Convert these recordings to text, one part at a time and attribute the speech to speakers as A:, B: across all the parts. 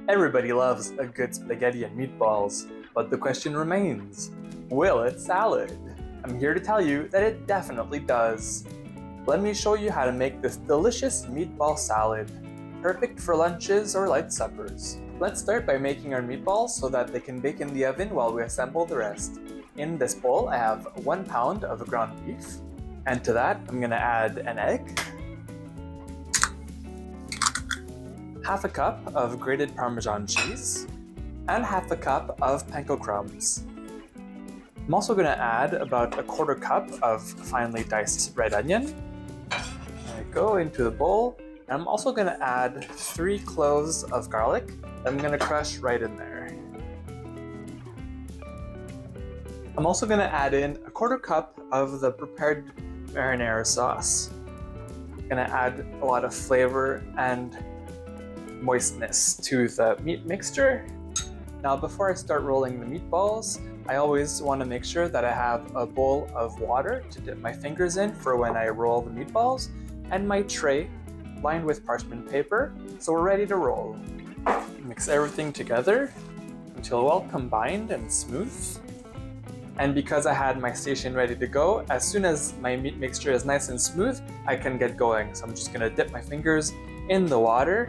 A: Everybody loves a good spaghetti and meatballs, but the question remains, will it salad? I'm here to tell you that it definitely does. Let me show you how to make this delicious meatball salad, perfect for lunches or light suppers. Let's start by making our meatballs so that they can bake in the oven while we assemble the rest. In this bowl, I have 1 pound of ground beef, and to that, I'm gonna add an egg, half a cup of grated Parmesan cheese, and half a cup of panko crumbs. I'm also going to add about 1/4 cup of finely diced red onion. There we go, into the bowl. And I'm also going to add 3 cloves of garlic that I'm going to crush right in there. I'm also going to add in 1/4 cup of the prepared marinara sauce. I'm going to add a lot of flavor and moistness to the meat mixture. Now before I start rolling the meatballs, I always want to make sure that I have a bowl of water to dip my fingers in for when I roll the meatballs, and my tray lined with parchment paper, so we're ready to roll. Mix everything together until well combined and smooth. And because I had my station ready to go, as soon as my meat mixture is nice and smooth, I can get going. So I'm just going to dip my fingers in the water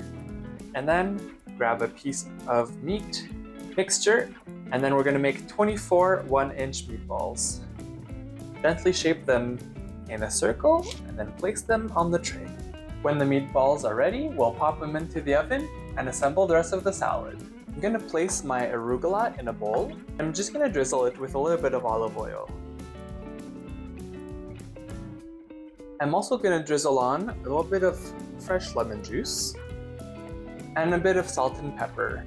A: and then grab a piece of meat mixture, and then we're going to make 24 1-inch meatballs. Gently shape them in a circle and then place them on the tray. When the meatballs are ready, we'll pop them into the oven and assemble the rest of the salad. I'm going to place my arugula in a bowl. I'm just going to drizzle it with a little bit of olive oil. I'm also going to drizzle on a little bit of fresh lemon juice and a bit of salt and pepper.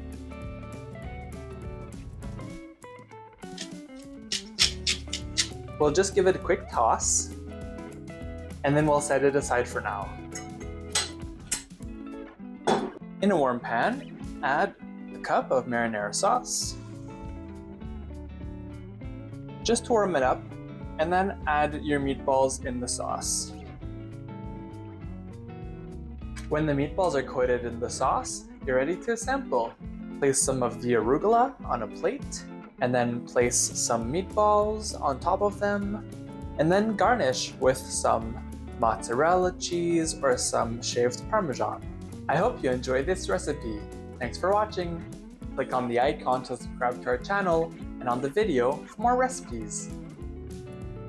A: We'll just give it a quick toss, and then we'll set it aside for now. In a warm pan, add a cup of marinara sauce. Just warm it up, and then add your meatballs in the sauce. When the meatballs are coated in the sauce, you're ready to assemble. Place some of the arugula on a plate, and then place some meatballs on top of them, and then garnish with some mozzarella cheese or some shaved Parmesan. I hope you enjoyed this recipe. Thanks for watching. Click on the icon to subscribe to our channel and on the video for more recipes.